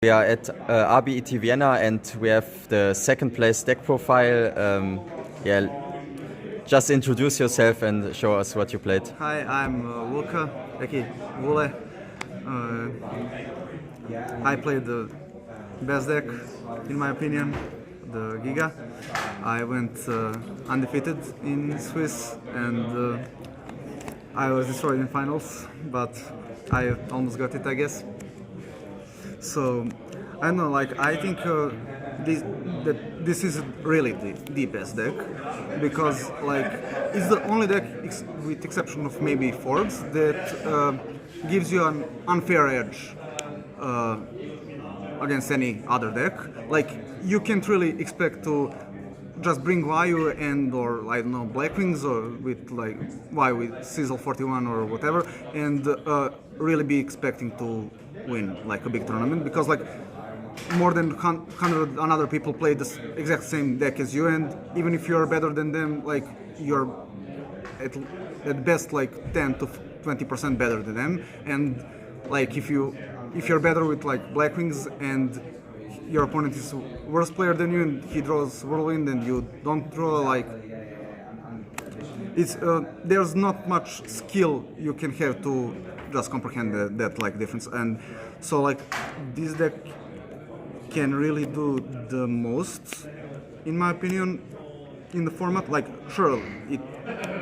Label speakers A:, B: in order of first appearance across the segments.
A: We are at RBET Vienna and we have the second place deck profile. Yeah, just introduce yourself and show us what you played.
B: Hi, I'm Luka, aka Vulee. I played the best deck, in my opinion, the Giga. I went undefeated in Swiss and I was destroyed in finals, but I almost got it, I guess. So I don't know, like I think this is really the best deck because like it's the only deck, with exception of maybe Forbes, that gives you an unfair edge against any other deck. Like you can't really expect to just bring Vayu and or I don't know Blackwings or with like Vayu with Sizzle 41 or whatever and really be expecting to win like a big tournament because like more than 100 other people play the exact same deck as you, and even if you're better than them, like you're at best like 10 to 20% better than them, and like if you're better with like Blackwings and your opponent is worse player than you and he draws Whirlwind and you don't draw, like it's there's not much skill you can have to just comprehend that like difference. And so like this deck can really do the most, in my opinion, in the format. Like sure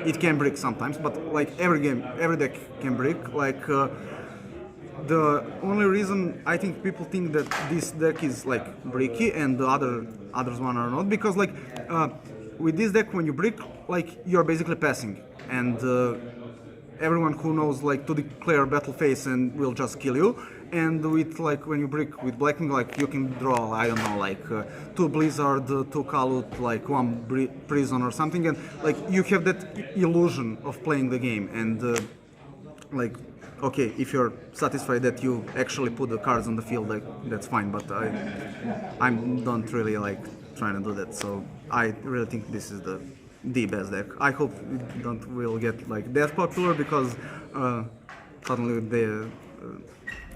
B: it can break sometimes, but like every deck can break. Like the only reason I think people think that this deck is like breaky and the others one are not, because like with this deck when you break, like you're basically passing, and everyone who knows like to declare battle phase and will just kill you. And with like when you break with Blackwing, like you can draw, I don't know, like 2 Blizzard, 2 Kalut, like 1 Prison or something, and like you have that illusion of playing the game. And like okay, if you're satisfied that you actually put the cards on the field, like that's fine. But I don't really like trying to do that. So I really think this is the best deck. I hope it will get like that popular because suddenly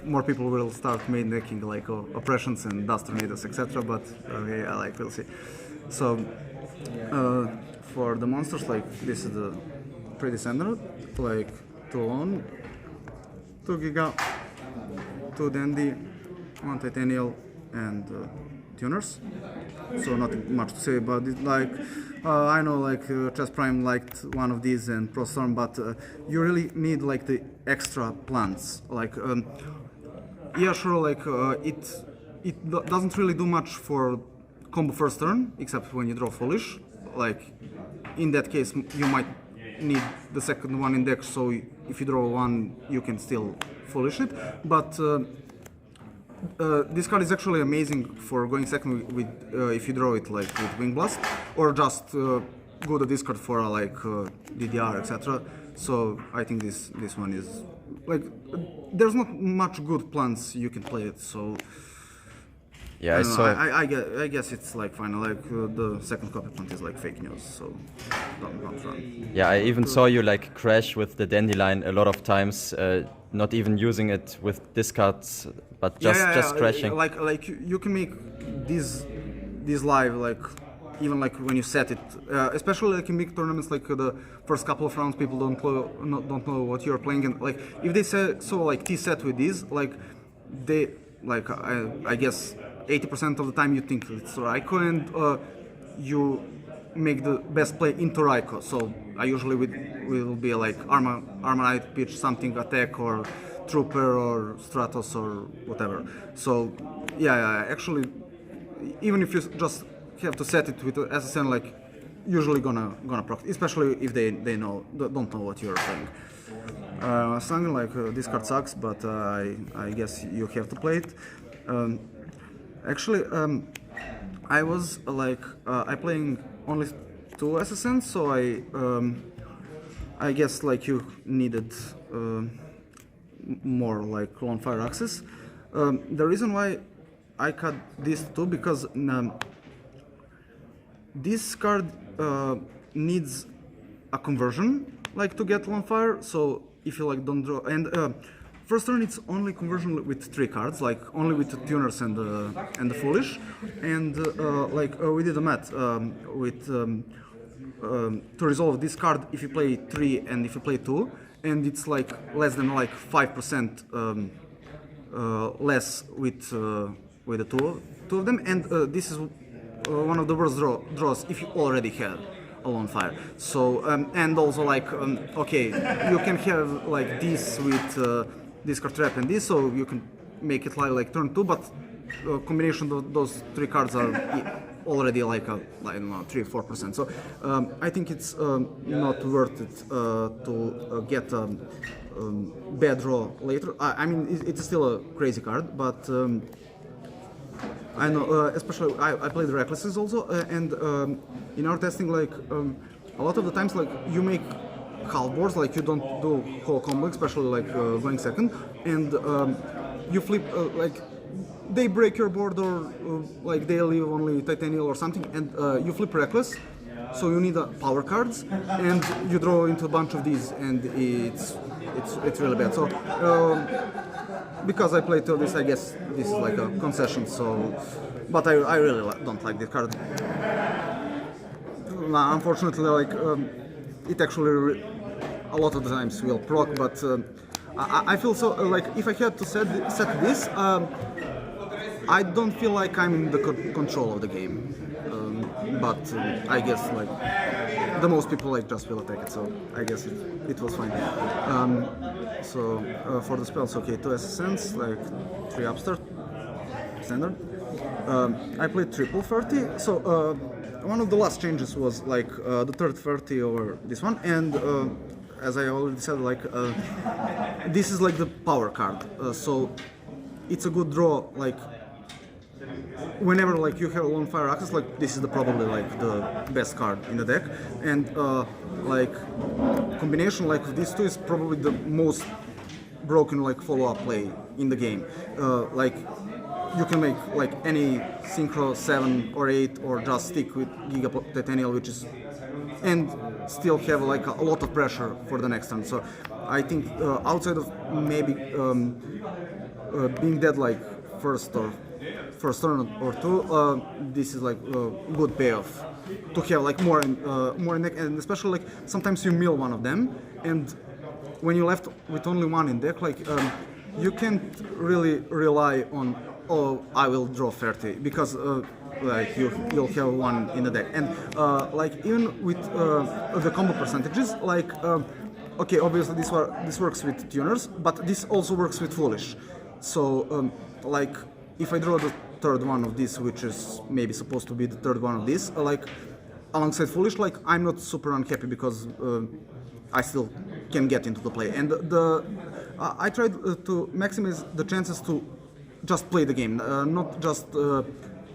B: more people will start main decking like oppressions and dust tornadoes, etc. But yeah, like we'll see. So for the monsters, like this is the pretty standard, like 2 Lone, 2 Giga, 2 Dandy, 1 Titanial, and tuners. So not much to say about it. Like I know like Chess Prime liked one of these and Pro Storm, but you really need like the extra plants. Like yeah, sure, like it doesn't really do much for combo first turn, except when you draw Foolish. Like in that case, you might need the second one in deck, so if you draw one, you can still Foolish it. But this card is actually amazing for going second with if you draw it like with Wing Blast, or just go to discard for like DDR, etc. So I think this one is like there's not much good plans you can play it. So
A: Yeah,
B: I guess it's like fine. Like the second copy plant is like fake news, so don't run.
A: Yeah, I even saw you like crash with the Dandelion a lot of times, not even using it with discards, but just crashing.
B: Like you can make these live like even like when you set it, especially like in big tournaments, like the first couple of rounds people don't know what you're playing, and like if they say so like T set with these, like they like I guess 80% of the time you think it's Raiko, and you make the best play into Raiko. So I usually will be like Armorite pitch something attack or Trooper or Stratos or whatever. So yeah, actually even if you just have to set it with SSN, like usually gonna proc, especially if they don't know what you're playing. Something like this card sucks, but I guess you have to play it. Actually, I was like I playing only 2 SSNs, so I guess like you needed more like Lone Fire access. The reason why I cut these 2 because this card needs a conversion like to get Lone Fire. So if you like don't draw, and first turn it's only conversion with 3 cards, like only with the tuners and the foolish, and we did the math with to resolve this card if you play 3 and if you play 2, and it's like less than like 5% less with the two of them, and this is one of the worst draws if you already had a lone fire. So and also like okay, you can have like this with this card trap and this, so you can make it like turn 2, but combination of those 3 cards are already like I don't know, 3-4%. So I think it's not worth it to get a bad draw later. I mean, it's still a crazy card, but I know, especially I played Recklesses also, and in our testing, like a lot of the times, like you make half boards, like you don't do whole combo, especially like going second, and you flip like they break your board or like they leave only Titanial or something, and you flip Reckless, so you need power cards, and you draw into a bunch of these, and it's really bad. So because I played till this, I guess this is like a concession. So, but I really don't like this card. Unfortunately, like it actually a lot of the times will proc, but I feel so like if I had to set this, I don't feel like I'm in the control of the game. But I guess like the most people like just will attack it, so I guess it was fine. So for the spells, okay, 2 Ascents, like 3 upstart, standard. I played triple 30, so one of the last changes was like the third 30 over this one, and as I already said, like this is like the power card, so it's a good draw, like whenever like you have a lone fire access, like this is probably like the best card in the deck, and like combination like these two is probably the most broken like follow-up play in the game. Like you can make like any synchro 7 or 8 or just stick with Giga Titanial, which is, and still have like a lot of pressure for the next turn. So I think outside of maybe being dead like first turn or 2, this is like a good payoff to have like more in deck, and especially like sometimes you mill one of them, and when you're left with only one in deck, like you can't really rely on, oh, I will draw 30, because like you'll have one in the deck, and like even with the combo percentages, like okay, obviously this works with tuners, but this also works with foolish. So like if I draw the third one of this, which is maybe supposed to be the third one of this, like alongside foolish, like I'm not super unhappy because I still can get into the play, and I tried to maximize the chances to just play the game, not just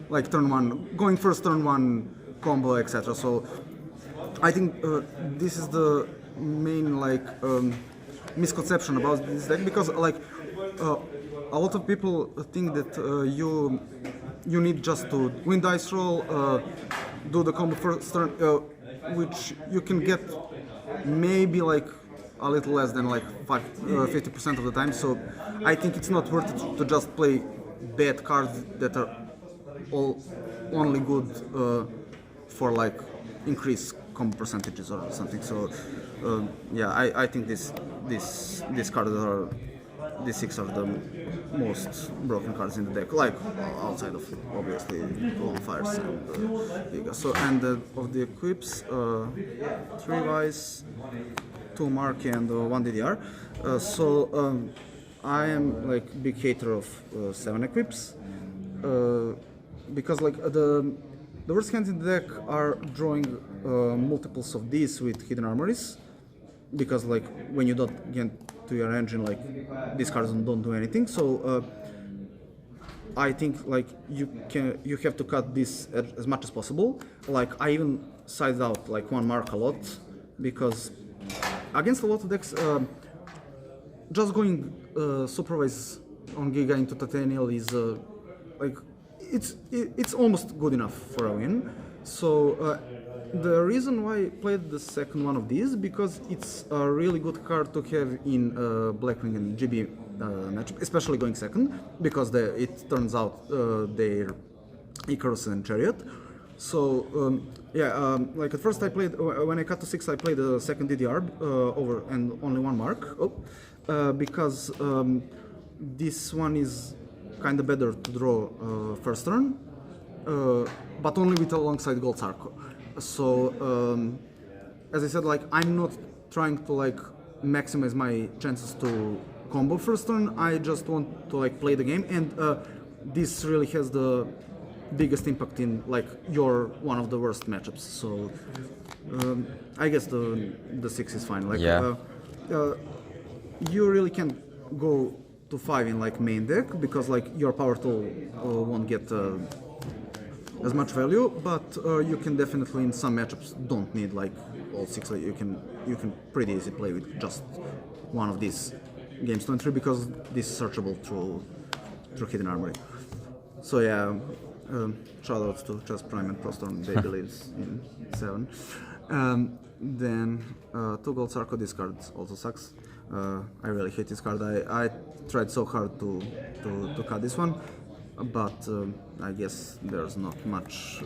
B: like turn one, going first turn one combo, etc. So I think this is the main like misconception about this deck, because like a lot of people think that you need just to win dice roll, do the combo first turn, which you can get maybe like a little less than like 50% of the time. So I think it's not worth it to just play bad cards that are all only good for like increased combo percentages or something. So yeah, I think these cards are, these 6 are the most broken cards in the deck, like outside of obviously lone fires and Giga. So, and of the equips, 3 Vice, 2 Mark, and 1 DDR. So I am like big hater of 7 equips, because like the worst hands in the deck are drawing multiples of these with hidden armories, because like when you don't get to your engine, like these cards don't do anything. So I think like you have to cut this as much as possible. Like I even sized out like 1 Mark a lot, because against a lot of decks, just going supervise on Giga into Titanial is like it's almost good enough for a win. So the reason why I played the second one of these, because it's a really good card to have in Blackwing and GB matchup, especially going second, because it turns out they're Icarus and Chariot. So like at first I played when I cut to 6, I played the second DDR over and only one mark. Because this one is kind of better to draw first turn, but only with alongside Gold Sarko. So as I said, like I'm not trying to like maximize my chances to combo first turn. I just want to like play the game, and this really has the biggest impact in like your one of the worst matchups. So I guess the 6 is fine. Like you really can't go to 5 in like main deck because like your power tool won't get as much value, but you can definitely in some matchups don't need like all 6. Like, you can pretty easy play with just one of these games 2 and 3 because this is searchable through Hidden Armory. So yeah, shoutouts to Chess Prime and Prostorm, they believe in 7. Then 2 Gold Sarko, this card also sucks. I really hate this card. I tried so hard to cut this one, but I guess there's not much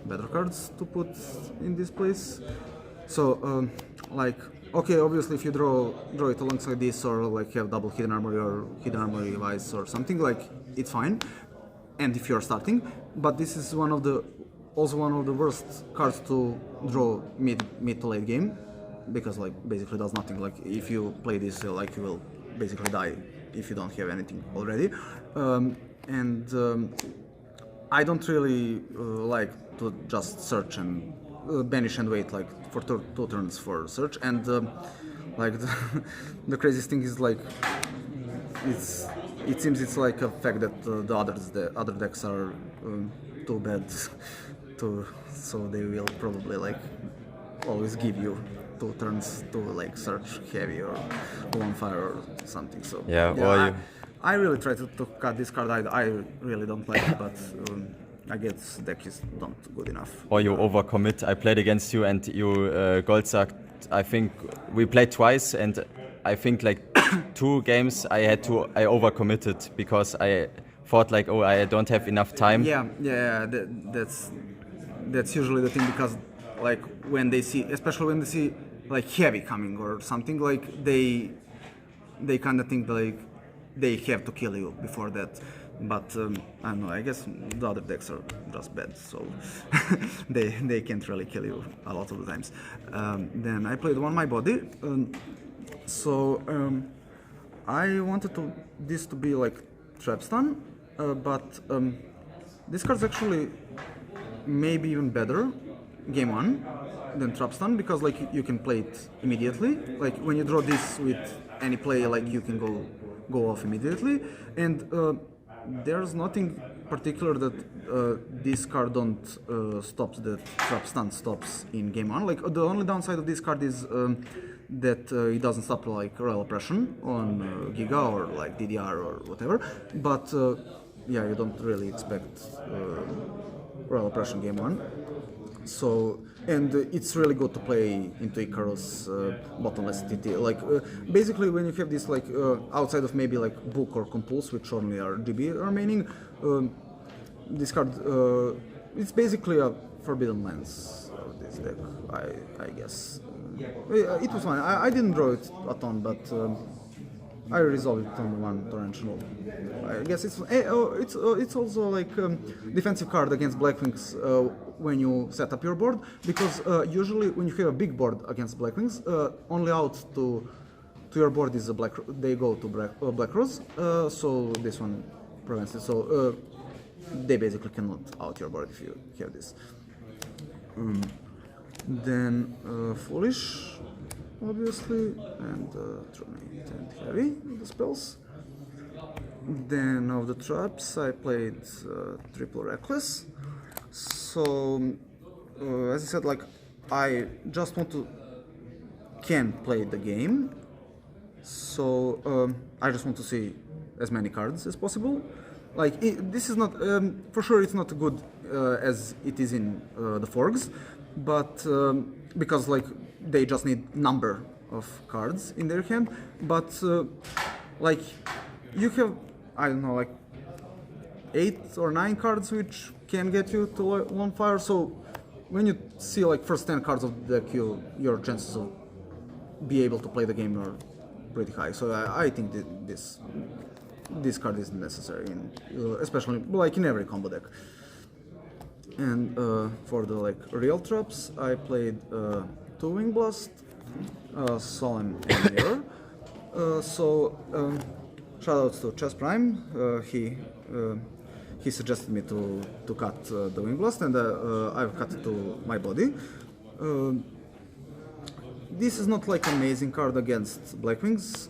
B: better cards to put in this place. So like okay, obviously if you draw it alongside this or like have double Hidden Armory or Hidden Armory Vice or something, like it's fine. And if you're starting, but this is also one of the worst cards to draw mid to late game, because like basically does nothing. Like if you play this, like you will basically die if you don't have anything already. I don't really like to just search and banish and wait like for 2 turns for search. And like the craziest thing is like it seems it's like a fact that the other decks are too bad so they will probably like always give you 2 turns to like search heavy or on fire or something. So I really try to cut this card. I really don't like it, but I guess deck is not good enough.
A: Or you overcommit. I played against you and you gold sucked. I think we played twice and I think like 2 games I overcommitted because I thought like, oh, I don't have enough time.
B: That's usually the thing, because like especially when they see like heavy coming or something, like they kind of think like they have to kill you before that. But I don't know, I guess the other decks are just bad, so they can't really kill you a lot of the times. Then I played My Body. So I wanted this to be like trap stun, but this card's actually maybe even better game 1 than trap stun, because like you can play it immediately. Like when you draw this with any play, like you can go off immediately, and there's nothing particular that this card don't stops that trap stun stops in game 1. Like the only downside of this card is that it doesn't stop like royal oppression on Giga or like DDR or whatever, but yeah, you don't really expect royal oppression game 1. So, and it's really good to play into Icarus bottomless TT. Like basically when you have this like outside of maybe like Book or Compulse, which only are GB remaining, this card it's basically a Forbidden Lens of this deck, I guess. It was fine. I didn't draw it a ton, but I resolved it on 1 torrential. I guess it's also like defensive card against Blackwings when you set up your board, because usually when you have a big board against Blackwings, only out to your board is they go to Black Rose, so this one prevents it. So they basically cannot out your board if you have this. Then Foolish, obviously, and Tronate and Heavy, the spells. Then of the traps, I played Triple Reckless. So, as I said, like, I just can play the game. So, I just want to see as many cards as possible. Like, this is not, for sure it's not good as it is in the Forgs, but because like they just need number of cards in their hand, but like you have, I don't know, like 8 or 9 cards which can get you to lone fire. So when you see like first 10 cards of the deck, your chances of be able to play the game are pretty high. So I think that this card is necessary, especially like in every combo deck. And for the like real traps, I played 2 Wing Blast, Solemn and Mirror. Shoutouts to Chess Prime. He suggested me to cut the Wing Blast, and I've cut it to my body. This is not like amazing card against Black Wings.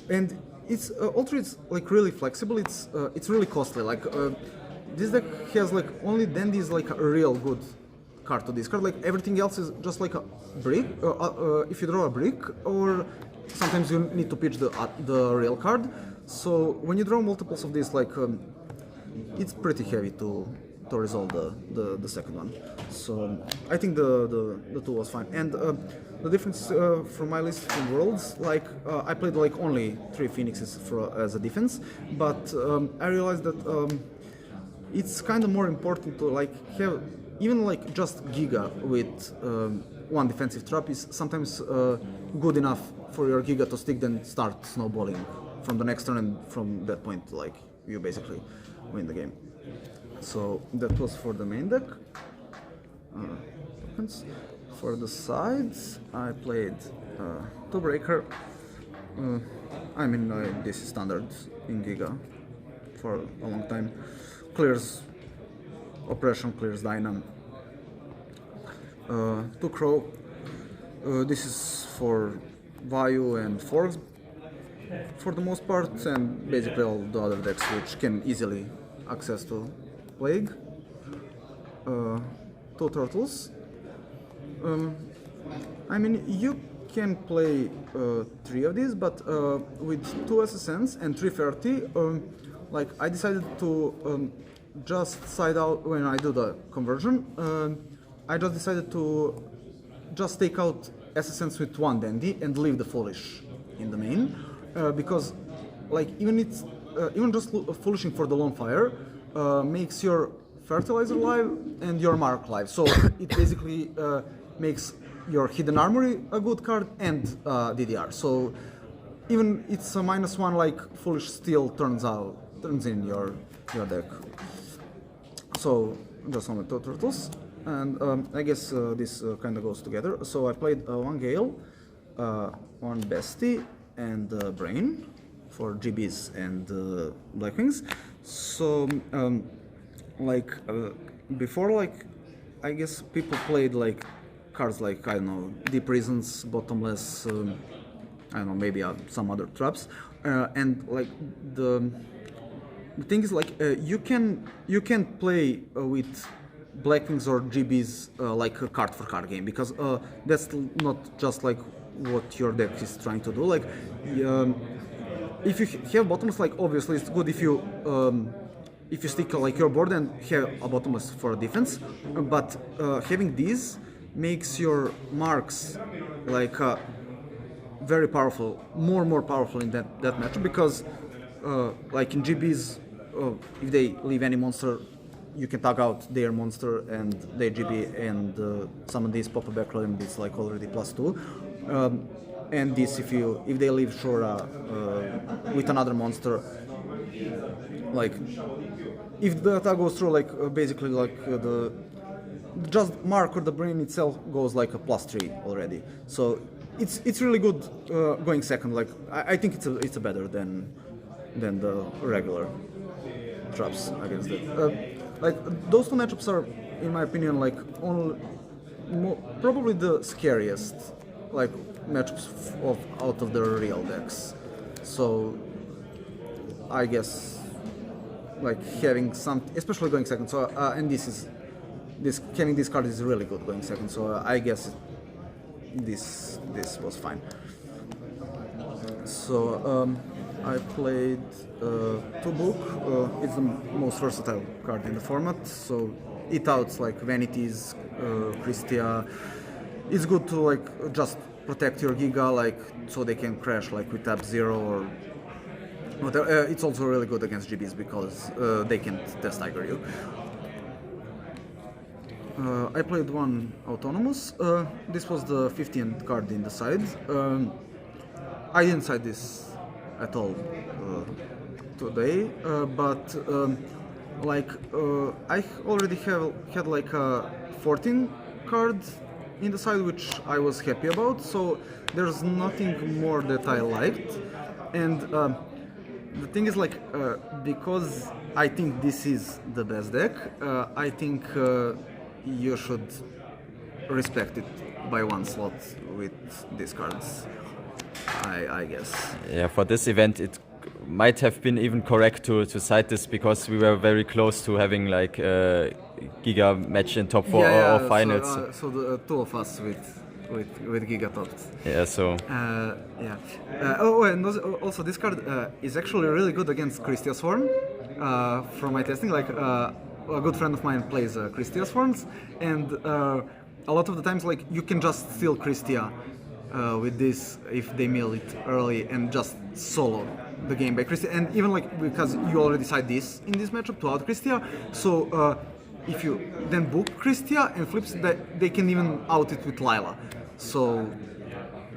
B: And it's although it's like really flexible, it's really costly. Like this deck has like only Dandy is like a real good card to discard. Like everything else is just like a brick. If you draw a brick, or sometimes you need to pitch the real card. So when you draw multiples of this, like it's pretty heavy to resolve the second one. So I think the tool was fine. And the difference from my list from Worlds, like I played like only 3 Phoenixes as a defense, but I realized that it's kind of more important to like have even like just Giga with 1 defensive trap is sometimes good enough for your Giga to stick, then start snowballing from the next turn, and from that point like you basically win the game. So that was for the main deck. For the sides, I played 2 Breaker. I mean, this is standard in Giga for a long time. Clears Oppression, clears Dynam. 2 Crow. This is for Vayu and Forks for the most part, and basically all the other decks which can easily access to Plague. 2 Turtles. I mean, you can play 3 of these, but with 2 SSNs and 3 Ferty, like I decided to just side out when I do the conversion. I just decided to just take out SSNs with 1 Dandy and leave the Foolish in the main, because like even just Foolishing for the Lone Fire makes your Fertilizer live and your Mark live. So it basically makes your Hidden Armory a good card and DDR. So even it's a -1, like Foolish still turns in your deck. So just on the 2 Turtles, and I guess this kind of goes together. So I played 1 Gale, 1 Bestie, and Brain for GBs and Blackwings. So like before, like I guess people played like cards like, I don't know, Deep Prisons, Bottomless, I don't know, maybe some other traps, and like the thing is like you can play with Blackwings or GBs like a card for card game, because that's not just like what your deck is trying to do. Like if you have Bottomless, like obviously it's good if you stick like your board and have a Bottomless for defense, but having these makes your marks like very powerful, more powerful in that matchup, because like in GBs, if they leave any monster, you can tag out their monster and their GB and summon these, pop a backroll, and it's like already +2. And this, if they leave Shora with another monster, like if the attack goes through, like basically like the just Mark or the Brain itself goes like a +3 already. So it's really good going second. Like I think it's a better than the regular traps against it. Like those 2 matchups are, in my opinion, like probably the scariest like matchups out of the real decks. So I guess like having some, especially going second. So and having this card is really good going second. So I guess this was fine. So I played 2 Book. It's the most versatile card in the format. So it outs like Vanities, Christia. It's good to like just protect your Giga, like so they can crash like with tab 0 or whatever. It's also really good against GBs because they can't test Tiger you. I played one Autonomous. This was the 15th card in the side. I didn't side this at all today, but I already had like a 14 card in the side, which I was happy about. So there's nothing more that I liked, and the thing is like because I think this is the best deck. I think you should respect it by one slot with these cards. I guess.
A: Yeah, for this event it might have been even correct to side this because we were very close to having like a Giga match in top 4 or finals.
B: So the two of us with Giga Tots.
A: Yeah, so.
B: Yeah. And also this card is actually really good against Christia Swarm. From my testing, like a good friend of mine plays Christia Swarms, and a lot of the times like you can just steal Christia with this if they mill it early and just solo the game by Christia, and even like because you already side this in this matchup to out Christia, so if you then book Christia and flips that, they can even out it with Lila. So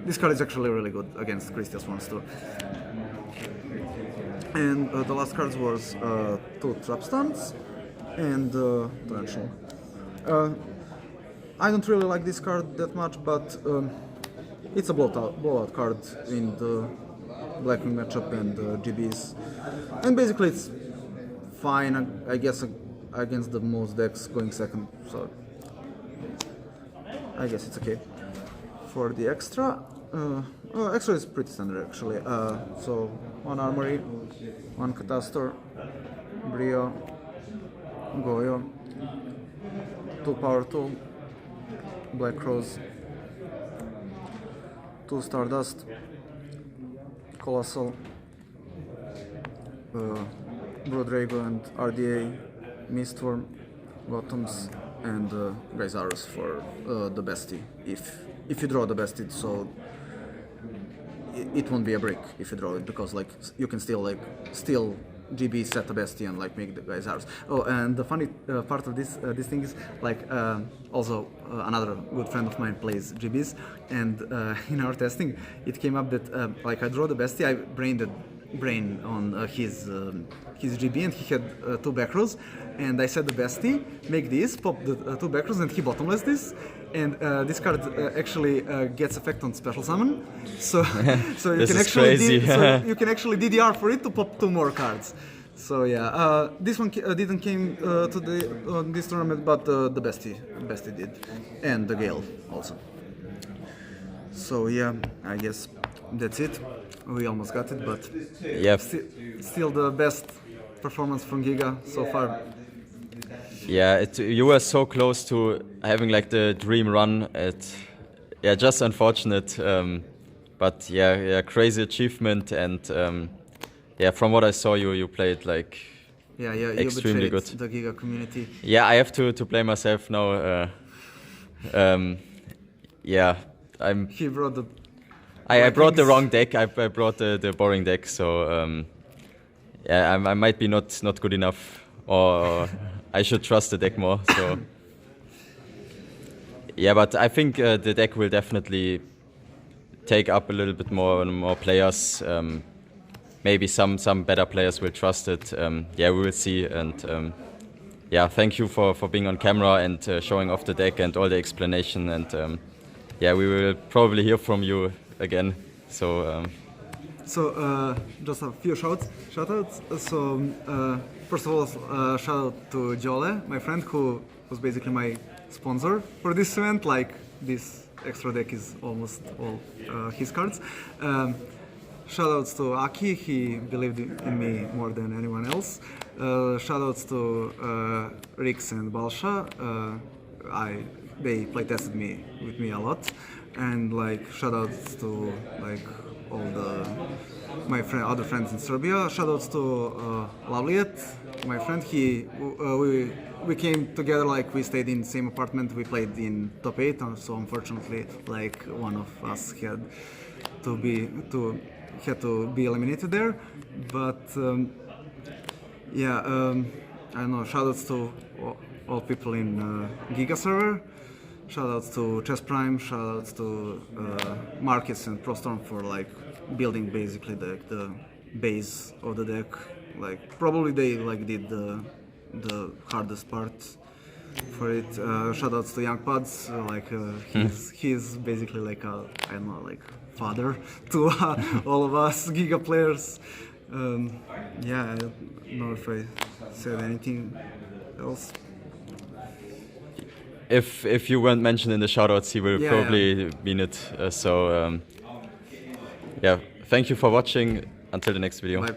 B: this card is actually really good against Christia Swarms too. And the last cards was two Trap Stuns and Torrential. I don't really like this card that much, but it's a blowout card in the Blackwing matchup and GBs, and basically it's fine, I guess, against the most decks going second. So I guess it's okay. For the extra, extra is pretty standard actually. So one Armory, one Catastor, Brio, Goyo, two Power Tool, Black Rose, two Stardust, Colossal, Brodrago and RDA, Mistworm, Bottoms, and Geysaurus for the bestie. If you draw the bestie, so it won't be a break if you draw it, because like you can still steal GB, set a bestie, and like make the Geysaurus. Oh, and the funny part of this thing is like also another good friend of mine plays GBs, and in our testing it came up that like I draw the bestie, I brain on his GB, and he had two back rows, and I said the bestie, make this, pop the two back rows, and he bottomless this, and this card actually gets effect on special summon, so so you can actually so you can actually DDR for it to pop two more cards. So yeah, this one didn't came to this tournament, but the bestie did, and the Gale also. So yeah, I guess that's it. We almost got it, but
A: yeah,
B: still the best performance from Giga so far.
A: Yeah, you were so close to having like the dream run. Yeah, just unfortunate, but yeah, crazy achievement, and yeah, from what I saw, you played like extremely good.
B: The Giga community.
A: Yeah, I have to blame myself now. Yeah,
B: He brought the.
A: I brought the wrong deck. I brought the boring deck, so yeah, I might be not good enough, or I should trust the deck more. So yeah, but I think the deck will definitely take up a little bit more players. Maybe some better players will trust it. Yeah, we will see. And yeah, thank you for being on camera and showing off the deck and all the explanation. And yeah, we will probably hear from you again. So
B: just a few shoutouts. So first of all, shout out to Jole, my friend, who was basically my sponsor for this event. Like, this extra deck is almost all his cards. Shoutouts to Aki, he believed in me more than anyone else. Shoutouts to Rix and Balsha. They play tested with me a lot. And like shoutouts to like my other friends in Serbia. Shoutouts to Lavliet, my friend. We came together, like we stayed in the same apartment. We played in top 8, so unfortunately, like one of us had to be eliminated there. But I don't know. Shoutouts to all people in Giga server. Shoutouts to Chess Prime. Shoutouts to Marcus and ProStorm for like building basically the base of the deck. Like probably they like did the hardest part for it. Shoutouts to Young Pods. He's basically like a, I don't know, like father to all of us Giga players. I don't know if I said anything else.
A: If you weren't mentioned in the shoutouts, he will probably mean it. Thank you for watching. Until the next video.
B: Bye.